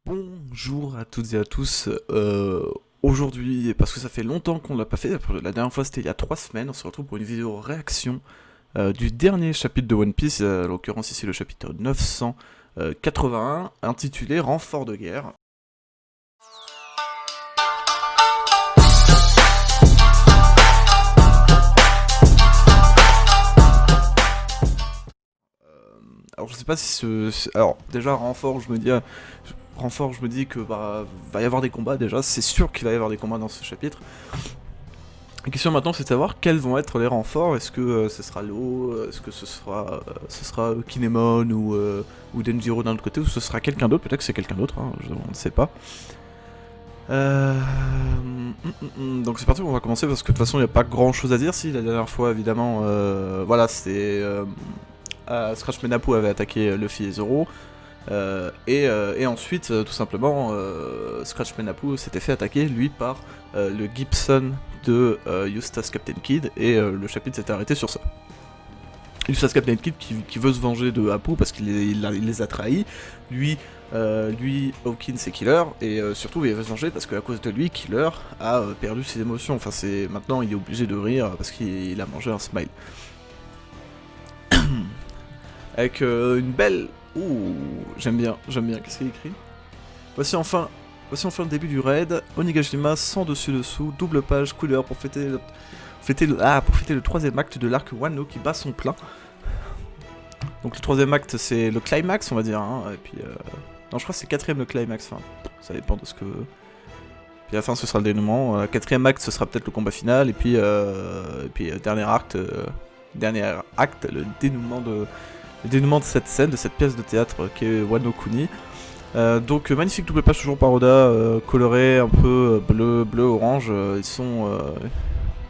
Bonjour à toutes et à tous. Aujourd'hui, parce que ça fait longtemps qu'on l'a pas fait, la dernière fois c'était il y a 3 semaines, on se retrouve pour une vidéo réaction du dernier chapitre de One Piece, à l'occurrence ici le chapitre 981, intitulé Renfort de guerre. Alors je sais pas si alors déjà renfort, je me dis que va y avoir des combats déjà, c'est sûr qu'il va y avoir des combats dans ce chapitre. La question maintenant c'est de savoir quels vont être les renforts. Est-ce que ce sera l'eau, est-ce que ce sera Kinemon ou Denjiro d'un autre côté, ou ce sera quelqu'un d'autre, peut-être que c'est quelqu'un d'autre, hein, on ne sait pas. Donc c'est parti, on va commencer parce que de toute façon il n'y a pas grand chose à dire. Si la dernière fois évidemment, voilà, c'était Scratch Menapu avait attaqué Luffy et Zoro. Et ensuite, tout simplement, Scratch Menapu s'était fait attaquer, lui, par le Gibson de Eustace Captain Kidd, et le chapitre s'était arrêté sur ça. Eustace Captain Kidd qui veut se venger de Apu parce qu'il les a trahis, lui, Hawkins et Killer, et surtout il veut se venger parce qu'à cause de lui, Killer a perdu ses émotions. Enfin, maintenant il est obligé de rire parce qu'il a mangé un smile. Avec une belle... Ouh, j'aime bien, qu'est-ce qu'il écrit? Voici enfin le début du raid, Onigashima sans dessus-dessous, double page, couleur pour fêter le troisième acte de l'arc Wano qui bat son plein. Donc le troisième acte c'est le climax on va dire, hein, et puis... Non je crois que c'est quatrième le climax, enfin, ça dépend de ce que... Puis à la fin ce sera le dénouement, quatrième acte ce sera peut-être le combat final, et puis dernier acte, le dénouement de cette scène, de cette pièce de théâtre qui est Wano Kuni. Donc magnifique double page toujours par Oda, coloré un peu bleu, orange, ils sont...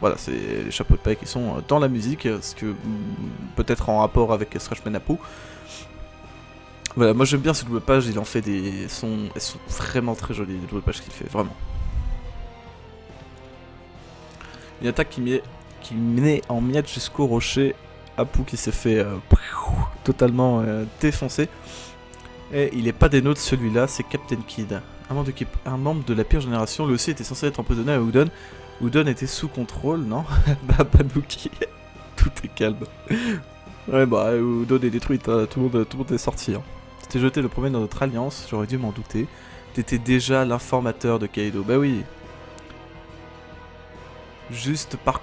voilà, c'est les chapeaux de paille qui sont dans la musique, ce que peut-être en rapport avec Scratch Menapu. Voilà, moi j'aime bien ces double pages, il en fait des... elles sont vraiment très jolies, les double pages qu'il fait, vraiment. Une attaque qui menait en miettes jusqu'au rocher, Apu qui s'est fait totalement défoncé. Et il est pas des nôtres celui-là, c'est Captain Kidd. Un membre de la pire génération, lui aussi était censé être empoisonné à Udon. Udon était sous contrôle, non? Bah, Panuki. Tout est calme. Ouais, bah, Udon est détruite, hein. Tout le monde est sorti. Hein. T'es jeté le premier dans notre alliance, j'aurais dû m'en douter. T'étais déjà l'informateur de Kaido, bah oui. Juste parce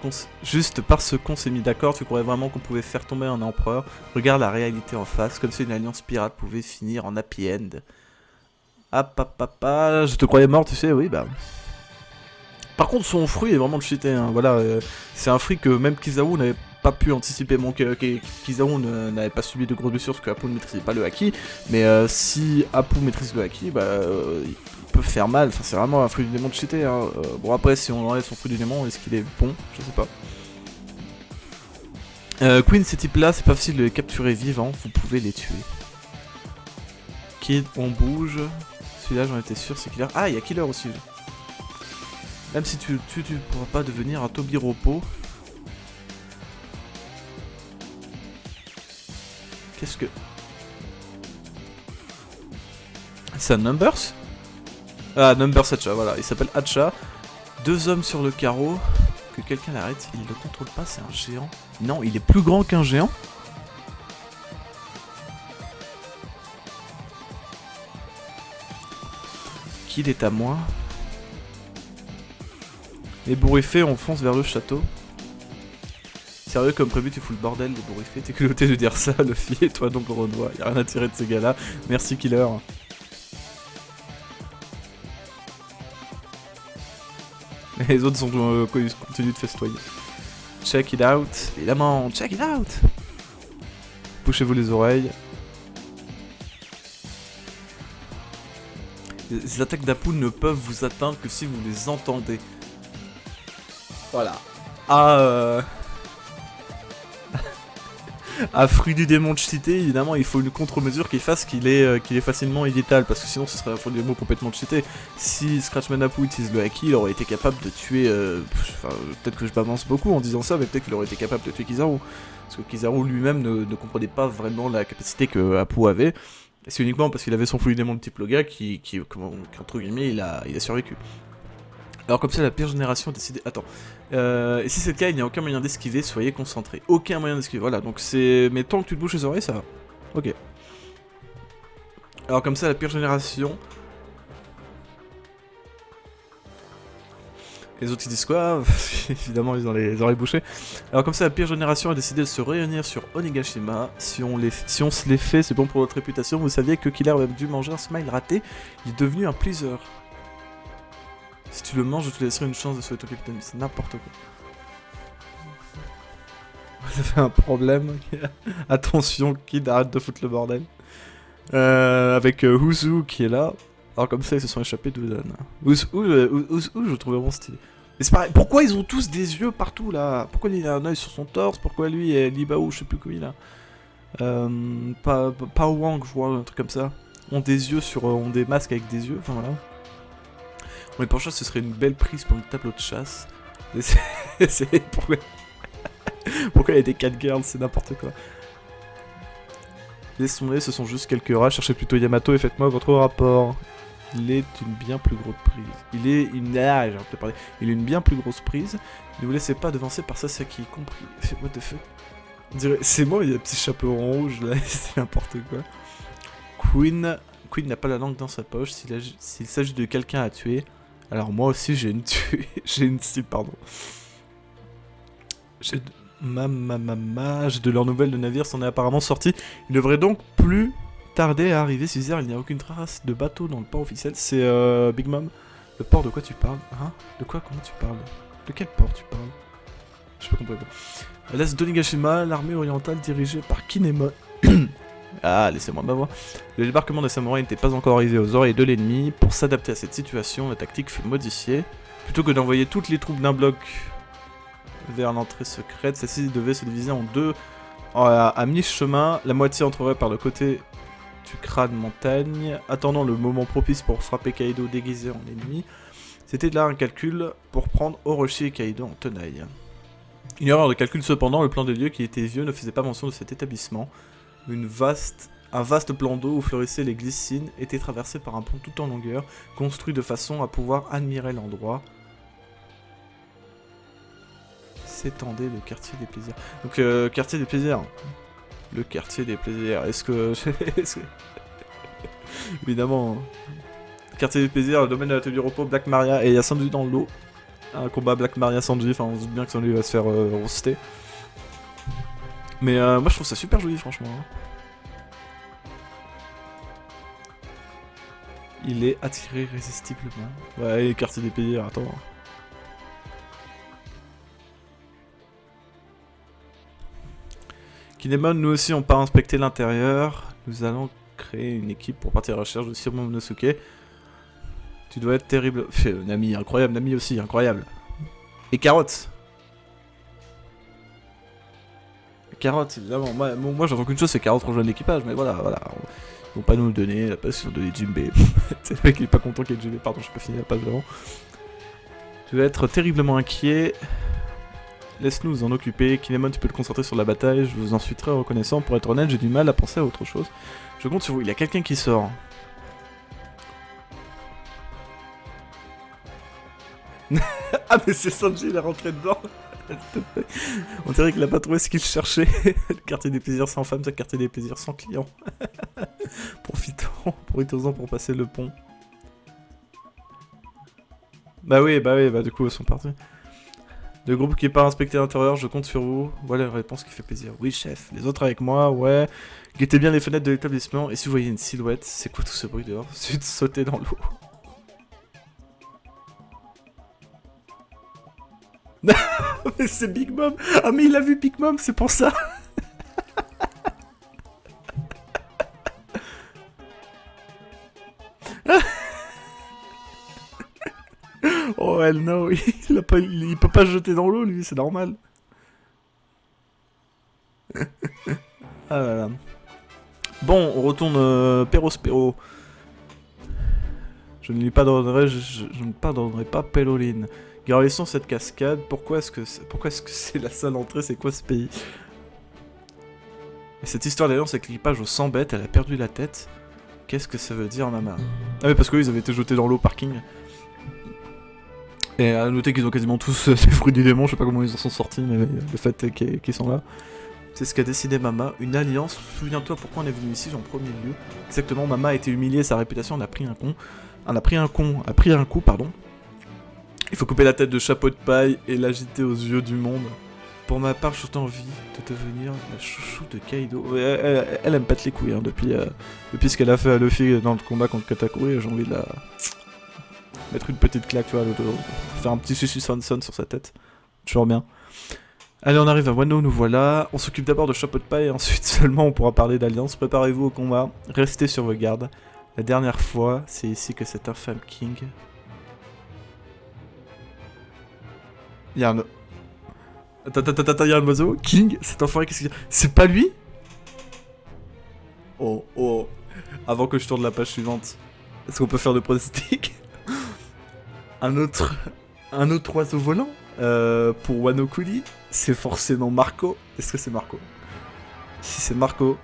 qu'on s'est mis d'accord, tu croyais vraiment qu'on pouvait faire tomber un empereur? Regarde la réalité en face, comme si une alliance pirate pouvait finir en happy end. Ah, je te croyais mort, tu sais, oui, bah... Par contre, son fruit est vraiment cheaté, hein, voilà, c'est un fruit que même Kizaru n'avait pas pu anticiper. Bon, Kizaru n'avait pas subi de grosses blessures parce que Apu ne maîtrisait pas le haki, mais si Apu maîtrise le haki, bah, il peut faire mal, enfin, c'est vraiment un fruit du démon cheaté, hein. Bon, après, si on enlève son fruit du démon, est-ce qu'il est bon? Je sais pas. Queen, ces types-là, c'est pas facile de les capturer vivants, vous pouvez les tuer. Kid, on bouge. Celui-là, j'en étais sûr, c'est Killer. Ah, il y a Killer aussi. Même si tu ne pourras pas devenir un Tobiropo. Qu'est-ce que... C'est un Numbers? Ah, Numbers Hacha, voilà. Il s'appelle Hacha. 2 hommes sur le carreau. Que quelqu'un l'arrête. Il ne le contrôle pas, c'est un géant. Non, il est plus grand qu'un géant. Qu'il est à moi. Les bourriffés, on fonce vers le château. Sérieux, comme prévu, tu fous le bordel, les bourriffés. T'es culotté de dire ça, Luffy, et toi donc Renoir. Y'a rien à tirer de ces gars-là. Merci, Killer. Les autres sont continuent de festoyer. Check it out. Évidemment, check it out. Bouchez-vous les oreilles. Les attaques d'Apu ne peuvent vous atteindre que si vous les entendez. Voilà. Ah, à fruit du démon de cheaté, évidemment, il faut une contre-mesure qui fasse qu'il est facilement illétal, parce que sinon ce serait un fruit du démon complètement cheaté. Si Scratch Menapu utilise le haki, il aurait été capable de tuer... Enfin, peut-être que je m'avance beaucoup en disant ça, mais peut-être qu'il aurait été capable de tuer Kizaru. Parce que Kizaru lui-même ne comprenait pas vraiment la capacité que Apu avait. Et c'est uniquement parce qu'il avait son fluide démon de type Loga qu'entre guillemets, il a survécu. Alors comme ça, la pire génération a décidé... Attends. Et si c'est le cas, il n'y a aucun moyen d'esquiver, soyez concentrés. Aucun moyen d'esquiver, voilà. Donc c'est... Mais tant que tu te bouches les oreilles, ça va. Ok. Alors comme ça, la pire génération... Les autres ils disent quoi? Évidemment ils ont les oreilles bouchées. Alors comme ça la pire génération a décidé de se réunir sur Onigashima. Si on se les fait, c'est bon pour notre réputation. Vous saviez que Killer a dû manger un smile raté. Il est devenu un pleaser. Si tu le manges, je te laisserai une chance de sauver ton capitaine. C'est n'importe quoi. Vous avez un problème. Attention, Kid, arrête de foutre le bordel. Avec Huzu qui est là. Alors comme ça ils se sont échappés d'Udan. Huzu, je trouve vraiment stylé. Mais c'est pareil, pourquoi ils ont tous des yeux partout là? Pourquoi il a un œil sur son torse? Pourquoi lui et Libao, je sais plus quoi il a. Pas Wang, je vois, un truc comme ça. Ont des yeux sur. Ont des masques avec des yeux, enfin voilà. Mais pour ça, ce serait une belle prise pour le tableau de chasse. Pourquoi il y a des catgirls? C'est n'importe quoi. Laisse tomber, ce sont juste quelques rats. Cherchez plutôt Yamato et faites-moi votre rapport. Il est une bien plus grosse prise. Il est une... Ah, j'ai envie de parler. Il est une bien plus grosse prise. Ne vous laissez pas devancer par Sasaki, compris. What the fuck? On dirait... C'est moi, il y a un petit chapeau en rouge là, c'est n'importe quoi. Queen n'a pas la langue dans sa poche. S'il s'agit de quelqu'un à tuer, alors moi aussi j'ai une tuée. J'ai de leurs nouvelles de navire s'en est apparemment sorti. Il devrait donc plus tarder à arriver. Si il n'y a aucune trace de bateau dans le port officiel. C'est Big Mom. Le port de quoi tu parles? Hein? De quoi? Comment tu parles? De quel port tu parles? Je peux comprendre. À l'est d'Onigashima, l'armée orientale dirigée par Kinemon. Ah, laissez-moi m'avoir. Le débarquement des samouraïs n'était pas encore arrivé aux oreilles de l'ennemi. Pour s'adapter à cette situation, la tactique fut modifiée. Plutôt que d'envoyer toutes les troupes d'un bloc vers l'entrée secrète, celle-ci devait se diviser en deux à mi-chemin. La moitié entrerait par le côté du crâne montagne, attendant le moment propice pour frapper Kaido déguisé en ennemi. C'était là un calcul pour prendre Orochi et Kaido en tenaille. Une erreur de calcul cependant, le plan des lieux qui était vieux ne faisait pas mention de cet établissement. Un vaste plan d'eau où fleurissaient les glycines était traversé par un pont tout en longueur, construit de façon à pouvoir admirer l'endroit. S'étendait le quartier des plaisirs. Donc quartier des plaisirs. Le quartier des plaisirs. Est-ce que... Évidemment. Quartier des plaisirs, le domaine de l'atelier du repos, Black Maria, et il y a Sanji dans l'eau. Un combat Black Maria Sanji, enfin on se doute bien que Sanji va se faire roaster. Mais moi je trouve ça super joli franchement. Il est attiré irrésistiblement. Ouais, quartier des plaisirs, attends. Kinemon, nous aussi on part inspecter l'intérieur. Nous allons créer une équipe pour partir à la recherche de Shiro Momonosuke. Tu dois être terrible. Nami, incroyable. Nami aussi, incroyable. Et Carotte. Carotte, évidemment. Moi j'entends qu'une chose, c'est Carotte rejoindre l'équipage. Mais voilà. Ils vont pas nous le donner, la place ils ont donné Jinbei. C'est le mec qui est pas content qu'il y ait Jinbei. Pardon, je peux finir la page d'avant. Tu dois être terriblement inquiet. Laisse-nous nous en occuper. Kinemon, tu peux te concentrer sur la bataille. Je vous en suis très reconnaissant. Pour être honnête, j'ai du mal à penser à autre chose. Je compte sur vous. Il y a quelqu'un qui sort. Ah mais c'est Sanji, il est rentré dedans. On dirait qu'il a pas trouvé ce qu'il cherchait. Le quartier des plaisirs sans femme, c'est le quartier des plaisirs sans clients. Profitons-en pour passer le pont. Bah oui, du coup ils sont partis. Le groupe qui part inspecter l'intérieur, je compte sur vous. Voilà la réponse qui fait plaisir. Oui chef, les autres avec moi, ouais. Guettez bien les fenêtres de l'établissement, et si vous voyez une silhouette, c'est quoi tout ce bruit dehors? C'est de sauter dans l'eau. Mais c'est Big Mom. Ah mais il a vu Big Mom, c'est pour ça. Oh hell no, il peut pas se jeter dans l'eau lui, c'est normal. Ah là là. Bon, on retourne Pérospéro. Je ne lui pardonnerai, je ne pardonnerai pas Péloline. Garçon, cette cascade, pourquoi est-ce que c'est la seule entrée? C'est quoi ce pays? Et cette histoire d'ailleurs, c'est que l'équipage aux 100 bêtes, elle a perdu la tête. Qu'est-ce que ça veut dire, Mama? Ah oui, parce qu'ils avaient été jetés dans l'eau parking. Et à noter qu'ils ont quasiment tous des fruits du démon, je sais pas comment ils en sont sortis, mais le fait est qu'ils sont là. C'est ce qu'a décidé Mama, une alliance. Souviens-toi pourquoi on est venu ici en premier lieu. Exactement, Mama a été humiliée, sa réputation en a pris un con. A pris un coup, pardon. Il faut couper la tête de Chapeau de paille et l'agiter aux yeux du monde. Pour ma part, j'ai envie de devenir la chouchou de Kaido. Elle aime pète les couilles, hein, depuis ce qu'elle a fait à Luffy dans le combat contre Katakuri, j'ai envie de la... mettre une petite claque, tu vois, faire un petit sushi son sur sa tête. Toujours bien. Allez, on arrive à Wano, nous voilà. On s'occupe d'abord de Chapeau de paille et ensuite seulement on pourra parler d'alliance. Préparez-vous au combat, restez sur vos gardes. La dernière fois, c'est ici que cet infâme King... Il y a un... Attends, il y a un oiseau. King, cet enfoiré, qu'est-ce qu'il y a? C'est pas lui? Oh. Avant que je tourne la page suivante, est-ce qu'on peut faire de pronostic? un autre oiseau volant pour Wano Kuni, c'est forcément Marco. Est-ce que c'est Marco? Si c'est Marco...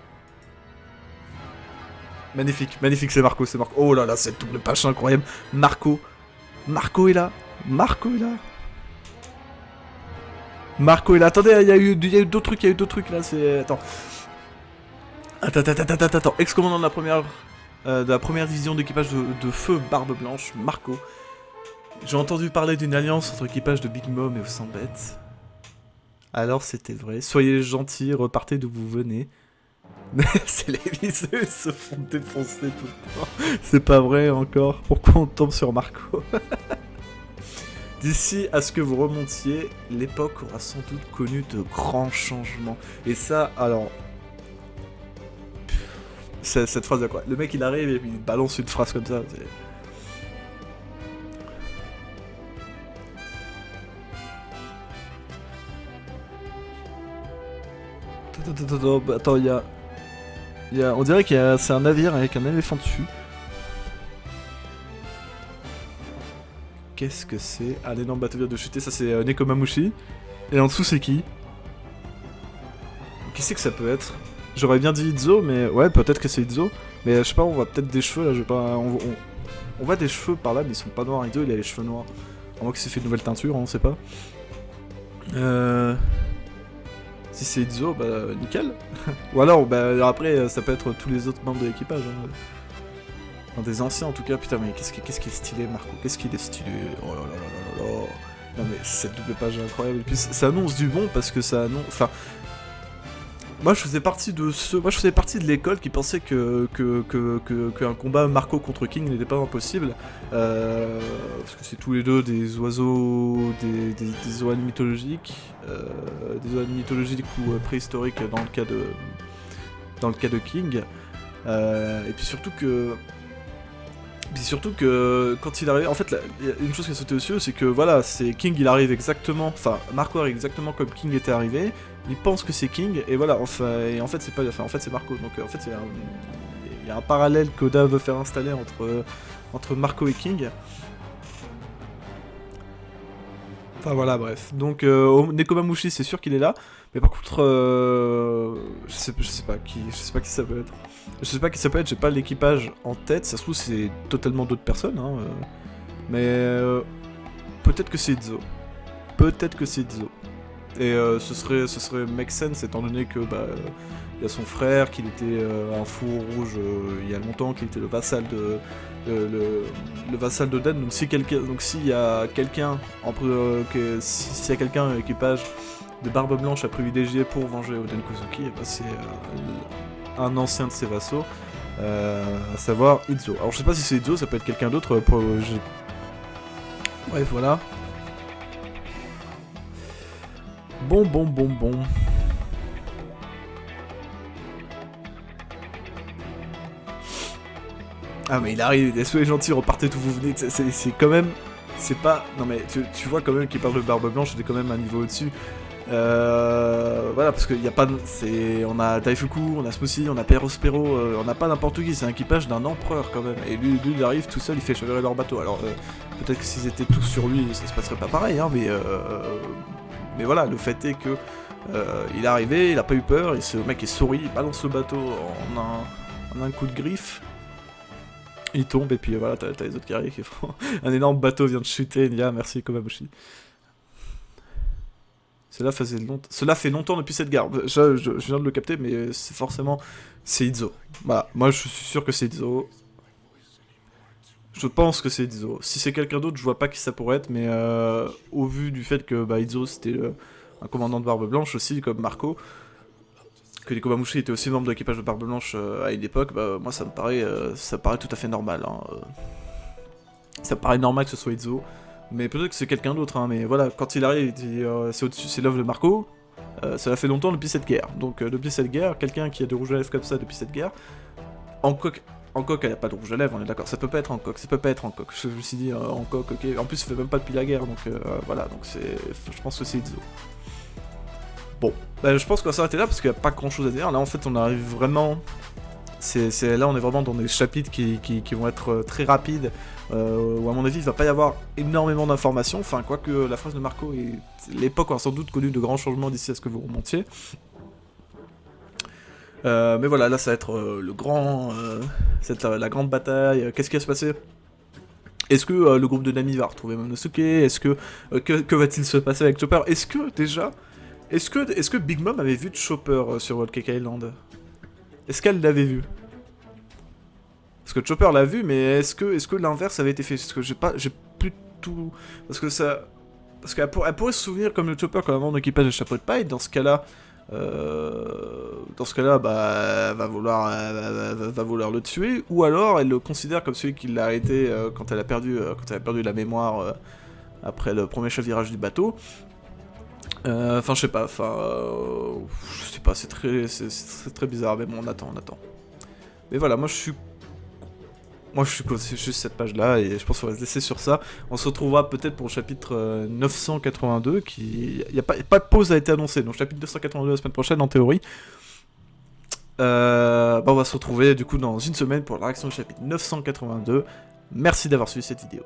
Magnifique, c'est Marco. Oh là là, cette double page incroyable. Marco est là. Marco est là. Attendez, il y a eu d'autres trucs, là, c'est... Attends. Ex-commandant de la première division d'équipage de feu Barbe Blanche, Marco. J'ai entendu parler d'une alliance entre équipage de Big Mom et au Sans Bête. Alors c'était vrai. Soyez gentils, repartez d'où vous venez. C'est les viseux se font défoncer tout le temps. C'est pas vrai encore. Pourquoi on tombe sur Marco? D'ici à ce que vous remontiez, l'époque aura sans doute connu de grands changements. Et ça, alors... Cette phrase là quoi. Le mec il arrive et il balance une phrase comme ça. Attends, il y a... On dirait que c'est un navire avec un éléphant dessus. Qu'est-ce que c'est? Ah, l'énorme bateau vient de chuter, ça c'est Nekomamushi. Et en dessous c'est qui? Qui c'est que ça peut être? J'aurais bien dit Itzo, mais ouais, peut-être que c'est Itzo. Mais je sais pas, on voit peut-être des cheveux là, je sais pas... On voit des cheveux par là, mais ils sont pas noirs. Itzo, il a les cheveux noirs. À moins qu'il s'est fait une nouvelle teinture, on sait pas. Si c'est Itzo, bah nickel. Ou alors, bah après, ça peut être tous les autres membres de l'équipage. Hein. Un des anciens en tout cas, putain, mais qu'est-ce qui est stylé, Marco? Qu'est-ce qu'il est stylé? Oh là là là là là. Non mais cette double page est incroyable. Et puis ça annonce du bon parce que ça annonce... Enfin... Moi je faisais partie de l'école qui pensait qu'un combat Marco contre King n'était pas impossible. Parce que c'est tous les deux des oiseaux... des oiseaux mythologiques. Des oiseaux mythologiques ou préhistoriques dans le cas de King. Et puis surtout que quand il arrive, en fait, il y a une chose qui a sauté aux yeux, c'est que voilà, c'est King, il arrive exactement, enfin Marco arrive exactement comme King était arrivé. Il pense que c'est King et voilà, enfin, et en fait c'est pas, enfin en fait c'est Marco. Donc en fait il y a un parallèle qu'Oda veut faire installer entre Marco et King. Enfin voilà, bref. Donc Nekomamushi, c'est sûr qu'il est là, mais par contre, je sais pas qui ça peut être. Je sais pas qui ça peut être, j'ai pas l'équipage en tête, ça se trouve c'est totalement d'autres personnes, hein, mais peut-être que c'est Itzo. Et ce serait make sense étant donné que bah il y a son frère, qu'il était un four rouge il y a longtemps, qu'il était le vassal de le vassal de Den. Donc s'il y a quelqu'un s'il y a quelqu'un à l'équipage de Barbe Blanche à privilégier pour venger Oden Kozuki, et bah c'est un ancien de ses vassaux, à savoir Itzo. Alors je sais pas si c'est Itzo, ça peut être quelqu'un d'autre. Bref, voilà. Bon. Ah mais il arrive, soyez gentils, repartez d'où vous venez, c'est quand même... C'est pas... Non mais tu vois quand même qu'il parle de Barbe Blanche, c'était quand même un niveau au-dessus. Voilà, parce qu'il n'y a pas... On a Daifuku, on a Smoothie, on a Perospero, on n'a pas n'importe qui, c'est un équipage d'un empereur quand même. Et lui il arrive tout seul, il fait chavirer leur bateau. Alors peut-être que s'ils étaient tous sur lui, ça se passerait pas pareil, hein, mais voilà, le fait est que il est arrivé, il a pas eu peur, et ce mec est souris, il balance le bateau en un coup de griffe. Il tombe et puis voilà, t'as les autres guerriers qui font... Un énorme bateau vient de chuter, Nia, merci Kobabushi. Cela fait longtemps depuis cette gare. Je viens de le capter, mais c'est forcément... C'est Izo. Voilà, moi je suis sûr que c'est Izo. Je pense que c'est Izo. Si c'est quelqu'un d'autre, je vois pas qui ça pourrait être, mais au vu du fait que Izo c'était un commandant de Barbe Blanche aussi, comme Marco, que les Kobamushi étaient aussi membres de l'équipage de Barbe Blanche à une époque, moi ça me paraît tout à fait normal. Hein. Ça me paraît normal que ce soit Izo, mais peut-être que c'est quelqu'un d'autre. Hein, mais voilà, quand il arrive, il dit c'est au-dessus, c'est l'œuvre de Marco. Ça fait longtemps depuis cette guerre. Donc depuis cette guerre, quelqu'un qui a de rouge à lèvres comme ça depuis cette guerre, Hancock, elle a pas de rouge à lèvres, on est d'accord. Ça peut pas être Hancock, ça peut pas être Hancock. Je me suis dit Hancock, ok. En plus, ça fait même pas depuis la guerre, donc voilà. Donc je pense que c'est Izo. Bon, je pense qu'on va s'arrêter là parce qu'il n'y a pas grand chose à dire. Là, en fait, on arrive vraiment. Là, on est vraiment dans des chapitres qui vont être très rapides, où à mon avis, il va pas y avoir énormément d'informations. Enfin, quoique la phrase de Marco et l'époque aura sans doute connu de grands changements d'ici à ce que vous remontiez. Mais voilà, là, ça va être le grand. La grande bataille. Qu'est-ce qui va se passer? Est-ce que le groupe de Nami va retrouver Momonosuke? Est-ce que. Que va-t-il se passer avec Chopper? Est-ce que, déjà. Est-ce que Big Mom avait vu Chopper sur Whole Cake Island? Est-ce qu'elle l'avait vu? Parce que Chopper l'a vu, mais est-ce que l'inverse avait été fait? Parce que j'ai plus tout... Parce qu'elle pourrait se souvenir comme le Chopper comme un membre d'équipage de Chapeau de Paille, dans ce cas-là... elle va vouloir le tuer, ou alors elle le considère comme celui qui l'a arrêté quand elle a perdu la mémoire après le premier chavirage du bateau. Enfin, je sais pas, c'est très bizarre, mais bon, on attend. Mais voilà, moi je suis c'est juste cette page-là, et je pense qu'on va se laisser sur ça. On se retrouvera peut-être pour le chapitre 982, qui... Il n'y a pas de pause a été annoncée, donc chapitre 982 la semaine prochaine, en théorie. On va se retrouver, du coup, dans une semaine pour la réaction du chapitre 982. Merci d'avoir suivi cette vidéo.